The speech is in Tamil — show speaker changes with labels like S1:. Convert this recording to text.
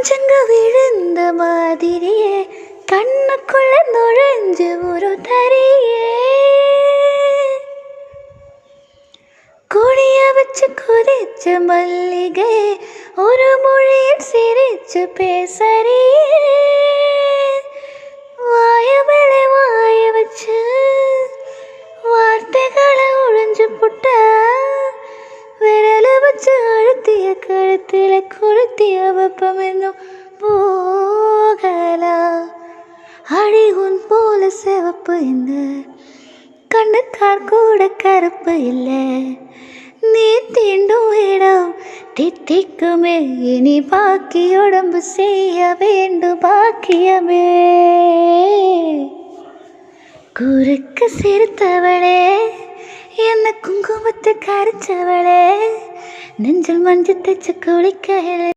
S1: பஞ்சங்க விழுந்த மாதிரியே கண்ணுக்குள்ள நுழைஞ்சு ஒரு தரியே குடிய வச்சு குதிச்ச மல்லிகை ஒரு மொழியில் சிரிச்சு பேசறியே வாய மேலே வாய வச்சு வார்த்தைகளை ஒழிஞ்சு புட்ட விரல வச்சு அழுத்திய கழுத்துல கொளுத்திய வெப்பம் இன்னும் போகலா அழி உன் போல சிவப்பு இந்த கண்ணுக்கார் கூட கருப்பு இல்லை நீ தீண்டும் இடம் தித்திக்குமே இனி பாக்கி உடம்பு செய்ய வேண்டும் பாக்கியமே குறுக்கு சிரித்தவளே என்ன குங்குமத்தை கரைச்சவளே நெஞ்சில் மஞ்சள் தைச்சு குளிக்க